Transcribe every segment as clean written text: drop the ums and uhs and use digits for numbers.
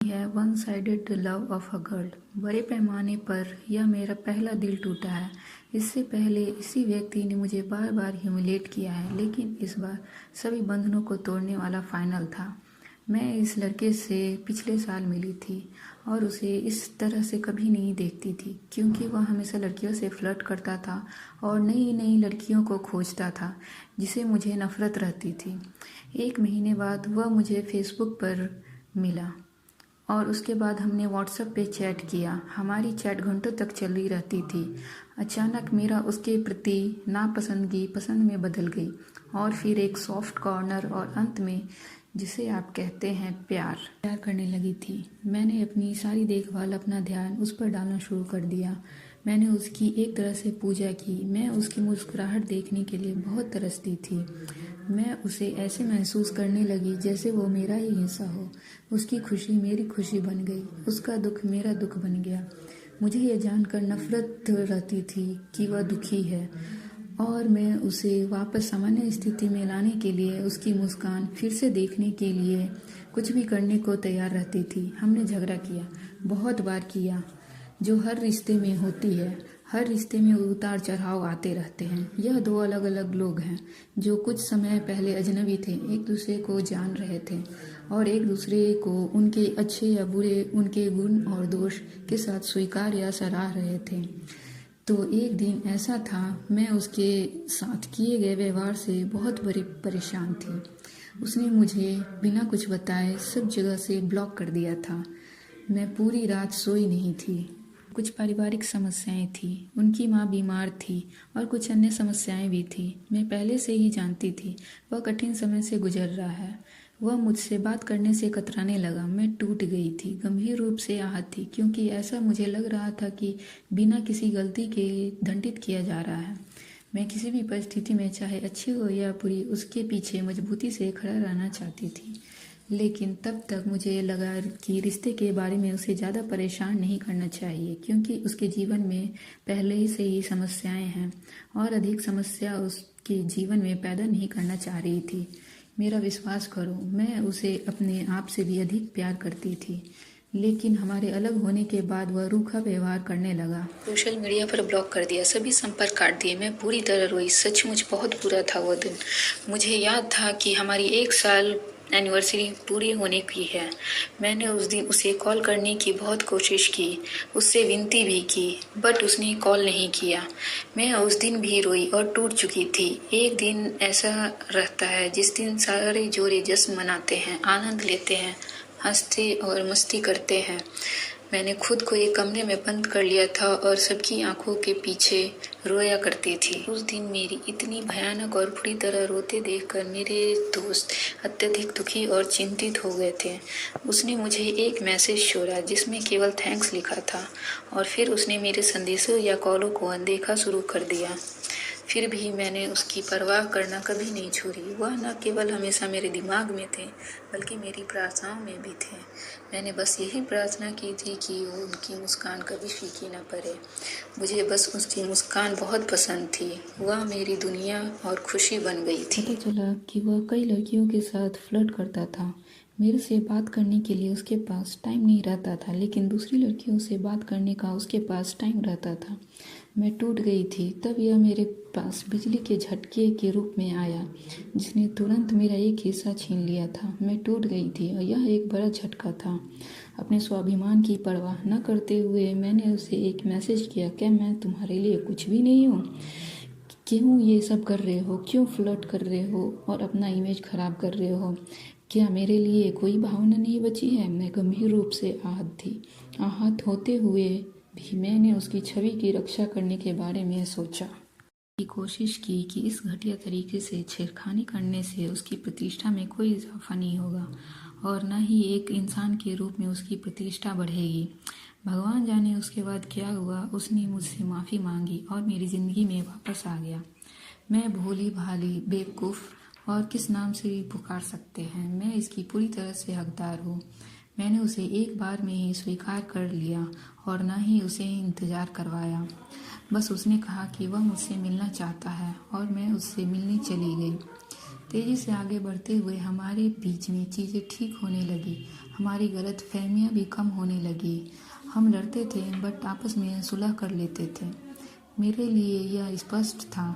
है one sided love of a girl. बड़े पैमाने पर यह मेरा पहला दिल टूटा है। इससे पहले इसी व्यक्ति ने मुझे बार बार ह्यूमिलेट किया है, लेकिन इस बार सभी बंधनों को तोड़ने वाला फाइनल था। मैं इस लड़के से पिछले साल मिली थी और उसे इस तरह से कभी नहीं देखती थी, क्योंकि वह हमेशा लड़कियों से फ्लर्ट करता था और नई नई लड़कियों को खोजता था, जिसे मुझे नफरत रहती थी। 1 महीने बाद वह मुझे फेसबुक पर मिला और उसके बाद हमने व्हाट्सएप पे चैट किया। हमारी चैट घंटों तक चली रहती थी। अचानक मेरा उसके प्रति नापसंदगी पसंद में बदल गई और फिर एक सॉफ्ट कॉर्नर और अंत में जिसे आप कहते हैं प्यार करने लगी थी। मैंने अपनी सारी देखभाल, अपना ध्यान उस पर डालना शुरू कर दिया। मैंने उसकी एक तरह से पूजा की। मैं उसकी मुस्कुराहट देखने के लिए बहुत तरसती थी। मैं उसे ऐसे महसूस करने लगी जैसे वो मेरा ही हिस्सा हो। उसकी खुशी मेरी खुशी बन गई, उसका दुख मेरा दुख बन गया। मुझे यह जानकर नफरत रहती थी कि वह दुखी है और मैं उसे वापस सामान्य स्थिति में लाने के लिए, उसकी मुस्कान फिर से देखने के लिए कुछ भी करने को तैयार रहती थी। हमने झगड़ा किया, बहुत बार किया, जो हर रिश्ते में होती है। हर रिश्ते में उतार चढ़ाव आते रहते हैं। यह 2 अलग अलग लोग हैं जो कुछ समय पहले अजनबी थे, एक दूसरे को जान रहे थे और एक दूसरे को उनके अच्छे या बुरे, उनके गुण और दोष के साथ स्वीकार या सराह रहे थे। तो एक दिन ऐसा था, मैं उसके साथ किए गए व्यवहार से बहुत बड़ी परेशान थी। उसने मुझे बिना कुछ बताए सब जगह से ब्लॉक कर दिया था। मैं पूरी रात सोई नहीं थी। कुछ पारिवारिक समस्याएं थी, उनकी माँ बीमार थी और कुछ अन्य समस्याएं भी थी। मैं पहले से ही जानती थी वह कठिन समय से गुजर रहा है। वह मुझसे बात करने से कतराने लगा। मैं टूट गई थी, गंभीर रूप से आहत थी, क्योंकि ऐसा मुझे लग रहा था कि बिना किसी गलती के दंडित किया जा रहा है। मैं किसी भी परिस्थिति में, चाहे अच्छी हो या बुरी, उसके पीछे मजबूती से खड़ा रहना चाहती थी। लेकिन तब तक मुझे लगा कि रिश्ते के बारे में उसे ज़्यादा परेशान नहीं करना चाहिए, क्योंकि उसके जीवन में पहले से ही समस्याएं हैं और अधिक समस्या उसके जीवन में पैदा नहीं करना चाह रही थी। मेरा विश्वास करो, मैं उसे अपने आप से भी अधिक प्यार करती थी, लेकिन हमारे अलग होने के बाद वह रूखा व्यवहार करने लगा। सोशल मीडिया पर ब्लॉक कर दिया, सभी संपर्क काट दिए। मैं पूरी तरह रोई। सचमुच बहुत बुरा था वो दिन। मुझे याद था कि हमारी 1 साल एनिवर्सरी पूरी होने की है। मैंने उस दिन उसे कॉल करने की बहुत कोशिश की, उससे विनती भी की, बट उसने कॉल नहीं किया। मैं उस दिन भी रोई और टूट चुकी थी। एक दिन ऐसा रहता है जिस दिन सारे जोड़े जश्न मनाते हैं, आनंद लेते हैं, हंसते और मस्ती करते हैं। मैंने खुद को एक कमरे में बंद कर लिया था और सबकी आंखों के पीछे रोया करती थी। उस दिन मेरी इतनी भयानक और बुरी तरह रोते देखकर मेरे दोस्त अत्यधिक दुखी और चिंतित हो गए थे। उसने मुझे एक मैसेज छोड़ा जिसमें केवल थैंक्स लिखा था और फिर उसने मेरे संदेशों या कॉलों को अनदेखा शुरू कर दिया। फिर भी मैंने उसकी परवाह करना कभी नहीं छोड़ी। वह न केवल हमेशा मेरे दिमाग में थे, बल्कि मेरी प्रार्थनाओं में भी थे। मैंने बस यही प्रार्थना की थी कि वो उनकी मुस्कान कभी फीकी न पड़े। मुझे बस उसकी मुस्कान बहुत पसंद थी। वह मेरी दुनिया और खुशी बन गई थी। पता चला कि वह कई लड़कियों के साथ फ्लर्ट करता था। मेरे से बात करने के लिए उसके पास टाइम नहीं रहता था, लेकिन दूसरी लड़कियों से बात करने का उसके पास टाइम रहता था। मैं टूट गई थी। तब यह मेरे पास बिजली के झटके के रूप में आया, जिसने तुरंत मेरा एक हिस्सा छीन लिया था। मैं टूट गई थी और यह एक बड़ा झटका था। अपने स्वाभिमान की परवाह न करते हुए मैंने उसे एक मैसेज किया, क्या मैं तुम्हारे लिए कुछ भी नहीं हूँ? क्यों ये सब कर रहे हो? क्यों फ्लर्ट कर रहे हो और अपना इमेज खराब कर रहे हो? क्या मेरे लिए कोई भावना नहीं बची है? मैं गंभीर रूप से आहत थी। आहत होते हुए भी मैंने उसकी छवि की रक्षा करने के बारे में सोचा की कोशिश की कि इस घटिया तरीके से छेड़खानी करने से उसकी प्रतिष्ठा में कोई इजाफा नहीं होगा और न ही एक इंसान के रूप में उसकी प्रतिष्ठा बढ़ेगी। भगवान जाने उसके बाद क्या हुआ। उसने मुझसे माफ़ी मांगी और मेरी ज़िंदगी में वापस आ गया। मैं भोली भाली, बेवकूफ़ और किस नाम से भी पुकार सकते हैं, मैं इसकी पूरी तरह से हकदार हूँ। मैंने उसे एक बार में ही स्वीकार कर लिया और न ही उसे इंतज़ार करवाया। बस उसने कहा कि वह मुझसे मिलना चाहता है और मैं उससे मिलने चली गई। तेज़ी से आगे बढ़ते हुए हमारे बीच में चीज़ें ठीक होने लगी। हमारी गलतफहमियां भी कम होने लगी। हम लड़ते थे बट आपस में सुलह कर लेते थे। मेरे लिए यह स्पष्ट था।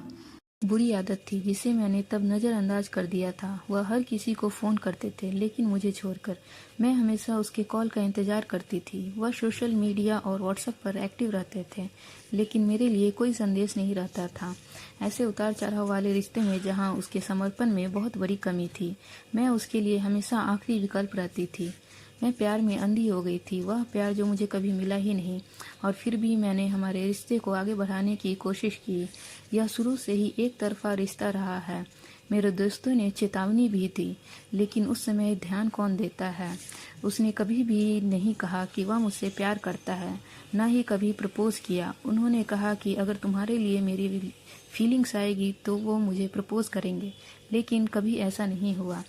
बुरी आदत थी जिसे मैंने तब नज़रअंदाज कर दिया था। वह हर किसी को फ़ोन करते थे लेकिन मुझे छोड़कर। मैं हमेशा उसके कॉल का इंतज़ार करती थी। वह सोशल मीडिया और व्हाट्सएप पर एक्टिव रहते थे लेकिन मेरे लिए कोई संदेश नहीं रहता था। ऐसे उतार चढ़ाव वाले रिश्ते में जहाँ उसके समर्पण में बहुत बड़ी कमी थी, मैं उसके लिए हमेशा आखिरी विकल्प रहती थी। मैं प्यार में अंधी हो गई थी, वह प्यार जो मुझे कभी मिला ही नहीं। और फिर भी मैंने हमारे रिश्ते को आगे बढ़ाने की कोशिश की। यह शुरू से ही एक तरफा रिश्ता रहा है। मेरे दोस्तों ने चेतावनी भी दी लेकिन उस समय ध्यान कौन देता है। उसने कभी भी नहीं कहा कि वह मुझसे प्यार करता है, न ही कभी प्रपोज किया। उन्होंने कहा कि अगर तुम्हारे लिए मेरी फीलिंग्स आएगी तो वो मुझे प्रपोज करेंगे, लेकिन कभी ऐसा नहीं हुआ।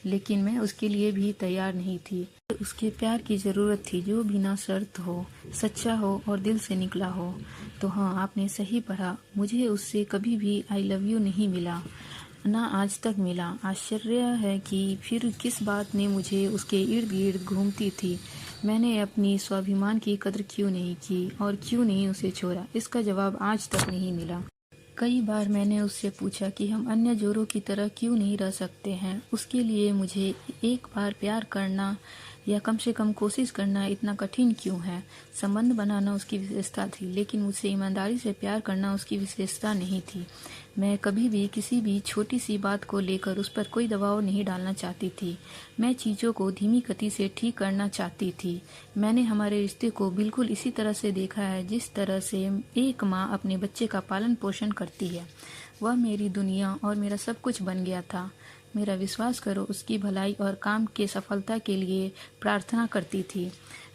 लेकिन मैं उसके लिए भी तैयार नहीं थी। उसके प्यार की ज़रूरत थी जो बिना शर्त हो, सच्चा हो और दिल से निकला हो। तो हाँ, आपने सही पढ़ा, मुझे उससे कभी भी आई लव यू नहीं मिला, ना आज तक मिला। आश्चर्य है कि फिर किस बात ने मुझे उसके इर्द गिर्द घूमती थी। मैंने अपनी स्वाभिमान की कदर क्यों नहीं की और क्यों नहीं उसे छोड़ा, इसका जवाब आज तक नहीं मिला। कई बार मैंने उससे पूछा कि हम अन्य जोड़ों की तरह क्यों नहीं रह सकते हैं। उसके लिए मुझे एक बार प्यार करना या कम से कम कोशिश करना इतना कठिन क्यों है। संबंध बनाना उसकी विशेषता थी लेकिन मुझसे ईमानदारी से प्यार करना उसकी विशेषता नहीं थी। मैं कभी भी किसी भी छोटी सी बात को लेकर उस पर कोई दबाव नहीं डालना चाहती थी। मैं चीज़ों को धीमी गति से ठीक करना चाहती थी। मैंने हमारे रिश्ते को बिल्कुल इसी तरह से देखा है जिस तरह से एक माँ अपने बच्चे का पालन पोषण करती है। वह मेरी दुनिया और मेरा सब कुछ बन गया था। मेरा विश्वास करो, उसकी भलाई और काम के सफलता के लिए प्रार्थना करती थी।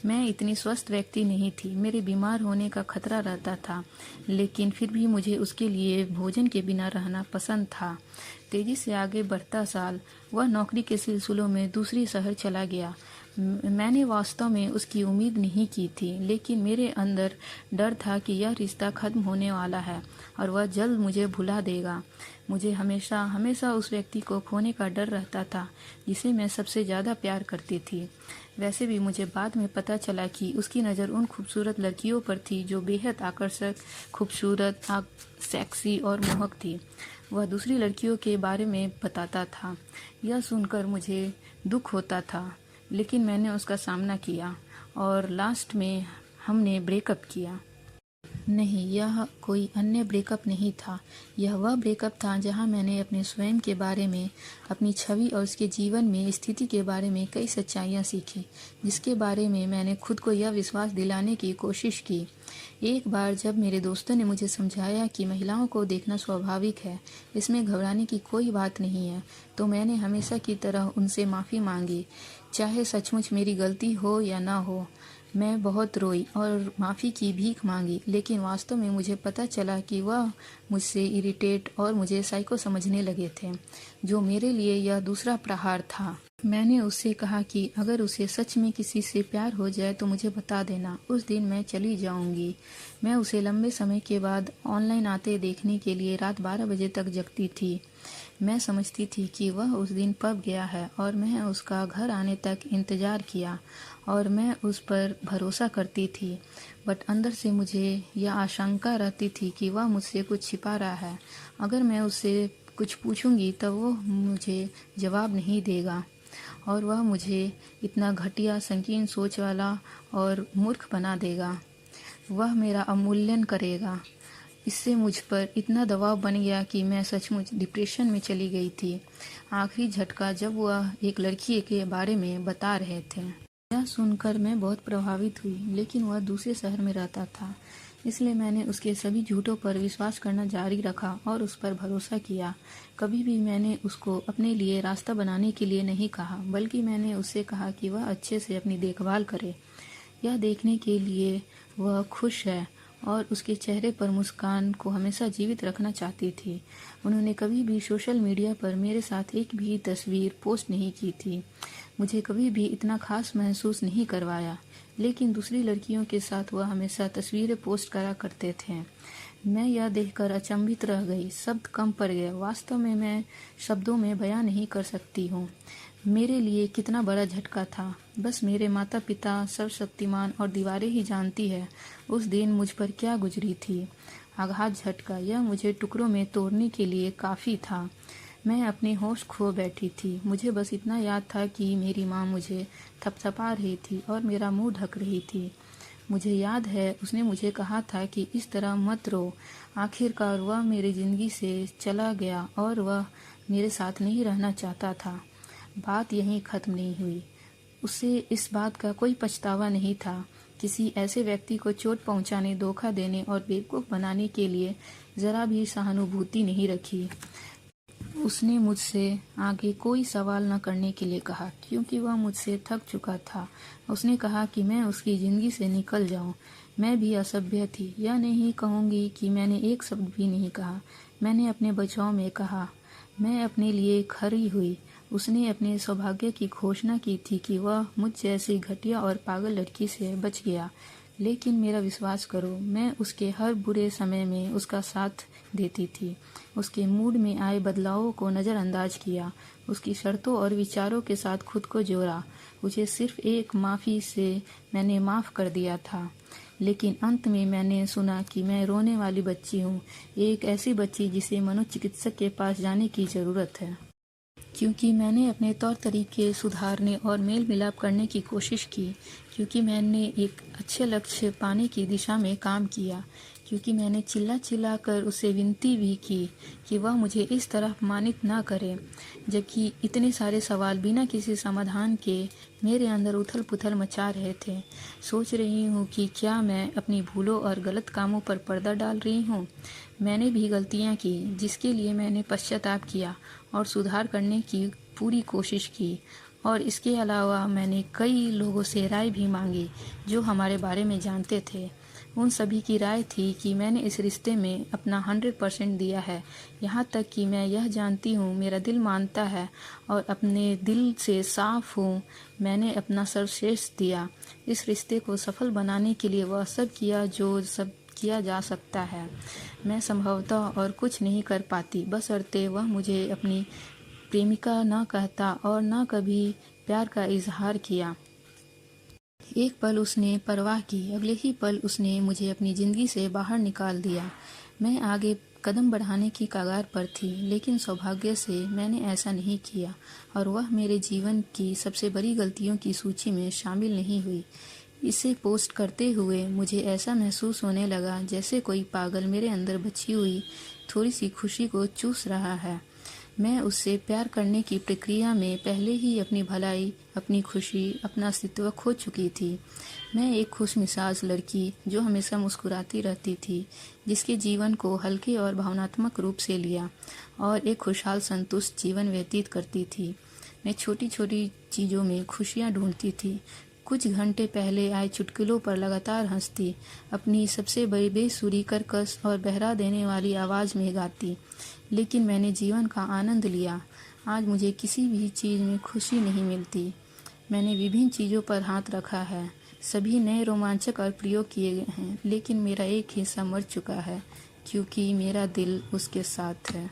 मैं इतनी स्वस्थ व्यक्ति नहीं थी, मेरे बीमार होने का खतरा रहता था, लेकिन फिर भी मुझे उसके लिए भोजन के बिना रहना पसंद था। तेजी से आगे बढ़ता साल, वह नौकरी के सिलसिलों में दूसरी शहर चला गया। मैंने वास्तव में उसकी उम्मीद नहीं की थी, लेकिन मेरे अंदर डर था कि यह रिश्ता खत्म होने वाला है और वह जल्द मुझे भुला देगा। मुझे हमेशा हमेशा उस व्यक्ति को खोने का डर रहता था जिसे मैं सबसे ज़्यादा प्यार करती थी। वैसे भी मुझे बाद में पता चला कि उसकी नज़र उन खूबसूरत लड़कियों पर थी जो बेहद आकर्षक, खूबसूरत, सेक्सी और मोहक थी। वह दूसरी लड़कियों के बारे में बताता था। यह सुनकर मुझे दुख होता था, लेकिन मैंने उसका सामना किया और लास्ट में हमने ब्रेकअप किया। नहीं, यह कोई अन्य ब्रेकअप नहीं था। यह वह ब्रेकअप था जहां मैंने अपने स्वयं के बारे में, अपनी छवि और उसके जीवन में स्थिति के बारे में कई सच्चाइयां सीखी, जिसके बारे में मैंने खुद को यह विश्वास दिलाने की कोशिश की। एक बार जब मेरे दोस्तों ने मुझे समझाया कि महिलाओं को देखना स्वाभाविक है, इसमें घबराने की कोई बात नहीं है, तो मैंने हमेशा की तरह उनसे माफ़ी मांगी, चाहे सचमुच मेरी गलती हो या ना हो। मैं बहुत रोई और माफ़ी की भीख मांगी, लेकिन वास्तव में मुझे पता चला कि वह मुझसे इरिटेट और मुझे साइको समझने लगे थे, जो मेरे लिए यह दूसरा प्रहार था। मैंने उससे कहा कि अगर उसे सच में किसी से प्यार हो जाए तो मुझे बता देना, उस दिन मैं चली जाऊंगी। मैं उसे लंबे समय के बाद ऑनलाइन आते देखने के लिए रात 12 बजे तक जगती थी। मैं समझती थी कि वह उस दिन पब गया है और मैं उसका घर आने तक इंतज़ार किया और मैं उस पर भरोसा करती थी। बट अंदर से मुझे यह आशंका रहती थी कि वह मुझसे कुछ छिपा रहा है। अगर मैं उससे कुछ पूछूंगी तब वो मुझे जवाब नहीं देगा और वह मुझे इतना घटिया, संकीर्ण सोच वाला और मूर्ख बना देगा। वह मेरा अवमूल्यन करेगा। इससे मुझ पर इतना दबाव बन गया कि मैं सचमुच डिप्रेशन में चली गई थी। आखिरी झटका जब वह एक लड़की के बारे में बता रहे थे। यह सुनकर मैं बहुत प्रभावित हुई, लेकिन वह दूसरे शहर में रहता था, इसलिए मैंने उसके सभी झूठों पर विश्वास करना जारी रखा और उस पर भरोसा किया। कभी भी मैंने उसको अपने लिए रास्ता बनाने के लिए नहीं कहा, बल्कि मैंने उससे कहा कि वह अच्छे से अपनी देखभाल करे। यह देखने के लिए वह खुश है और उसके चेहरे पर मुस्कान को हमेशा जीवित रखना चाहती थी। उन्होंने कभी भी सोशल मीडिया पर मेरे साथ एक भी तस्वीर पोस्ट नहीं की थी, मुझे कभी भी इतना खास महसूस नहीं करवाया, लेकिन दूसरी लड़कियों के साथ वह हमेशा तस्वीरें पोस्ट करा करते थे। मैं यह देखकर अचंभित रह गई, शब्द कम पड़ गए। वास्तव में मैं शब्दों में बयां नहीं कर सकती हूँ। मेरे लिए कितना बड़ा झटका था। बस मेरे माता पिता, सर्वशक्तिमान और दीवारें ही जानती है उस दिन मुझ पर क्या गुजरी थी। आघात, झटका, यह मुझे टुकड़ों में तोड़ने के लिए काफ़ी था। मैं अपने होश खो बैठी थी। मुझे बस इतना याद था कि मेरी माँ मुझे थपथपा रही थी और मेरा मुंह ढक रही थी। मुझे याद है उसने मुझे कहा था कि इस तरह मत रो। आखिरकार वह मेरी ज़िंदगी से चला गया और वह मेरे साथ नहीं रहना चाहता था। बात यहीं ख़त्म नहीं हुई। उसे इस बात का कोई पछतावा नहीं था। किसी ऐसे व्यक्ति को चोट पहुंचाने, धोखा देने और बेवकूफ़ बनाने के लिए ज़रा भी सहानुभूति नहीं रखी। उसने मुझसे आगे कोई सवाल न करने के लिए कहा क्योंकि वह मुझसे थक चुका था। उसने कहा कि मैं उसकी ज़िंदगी से निकल जाऊं। मैं भी असभ्य थी। यह नहीं कहूँगी कि मैंने एक शब्द भी नहीं कहा। मैंने अपने बचाव में कहा, मैं अपने लिए खरी हुई। उसने अपने सौभाग्य की घोषणा की थी कि वह मुझ जैसी घटिया और पागल लड़की से बच गया। लेकिन मेरा विश्वास करो, मैं उसके हर बुरे समय में उसका साथ देती थी। उसके मूड में आए बदलावों को नज़रअंदाज किया, उसकी शर्तों और विचारों के साथ खुद को जोड़ा। उसे सिर्फ एक माफ़ी से मैंने माफ़ कर दिया था। लेकिन अंत में मैंने सुना कि मैं रोने वाली बच्ची हूँ, एक ऐसी बच्ची जिसे मनोचिकित्सक के पास जाने की ज़रूरत है। क्योंकि मैंने अपने तौर तरीके सुधारने और मेल मिलाप करने की कोशिश की, क्योंकि मैंने एक अच्छे लक्ष्य पाने की दिशा में काम किया, क्योंकि मैंने चिल्ला चिल्ला कर उससे विनती भी की कि वह मुझे इस तरह अपमानित ना करे, जबकि इतने सारे सवाल बिना किसी समाधान के मेरे अंदर उथल पुथल मचा रहे थे। सोच रही हूँ कि क्या मैं अपनी भूलों और गलत कामों पर पर्दा डाल रही हूँ। मैंने भी गलतियाँ की जिसके लिए मैंने पश्चाताप किया और सुधार करने की पूरी कोशिश की। और इसके अलावा मैंने कई लोगों से राय भी मांगी जो हमारे बारे में जानते थे। उन सभी की राय थी कि मैंने इस रिश्ते में अपना 100% दिया है। यहाँ तक कि मैं यह जानती हूँ, मेरा दिल मानता है और अपने दिल से साफ हूँ, मैंने अपना सर्वश्रेष्ठ दिया। इस रिश्ते को सफल बनाने के लिए वह सब किया जो सब किया जा सकता है। मैं संभवतः और कुछ नहीं कर पाती, बशर्ते वह मुझे अपनी प्रेमिका न कहता और न कभी प्यार का इजहार किया। एक पल उसने परवाह की, अगले ही पल उसने मुझे अपनी ज़िंदगी से बाहर निकाल दिया। मैं आगे कदम बढ़ाने की कगार पर थी, लेकिन सौभाग्य से मैंने ऐसा नहीं किया और वह मेरे जीवन की सबसे बड़ी गलतियों की सूची में शामिल नहीं हुई। इसे पोस्ट करते हुए मुझे ऐसा महसूस होने लगा जैसे कोई पागल मेरे अंदर बची हुई थोड़ी सी खुशी को चूस रहा है। मैं उससे प्यार करने की प्रक्रिया में पहले ही अपनी भलाई, अपनी खुशी, अपना अस्तित्व खो चुकी थी। मैं एक खुशमिजाज लड़की जो हमेशा मुस्कुराती रहती थी, जिसके जीवन को हल्के और भावनात्मक रूप से लिया और एक खुशहाल संतुष्ट जीवन व्यतीत करती थी। मैं छोटी छोटी चीज़ों में खुशियाँ ढूंढती थी। कुछ घंटे पहले आए चुटकुलों पर लगातार हंसती, अपनी सबसे बड़ी बेसुरी, कर्कश और बहरा देने वाली आवाज़ में गाती। लेकिन मैंने जीवन का आनंद लिया। आज मुझे किसी भी चीज़ में खुशी नहीं मिलती। मैंने विभिन्न चीज़ों पर हाथ रखा है, सभी नए रोमांचक और प्रयोग किए गए हैं, लेकिन मेरा एक हिस्सा मर चुका है क्योंकि मेरा दिल उसके साथ है।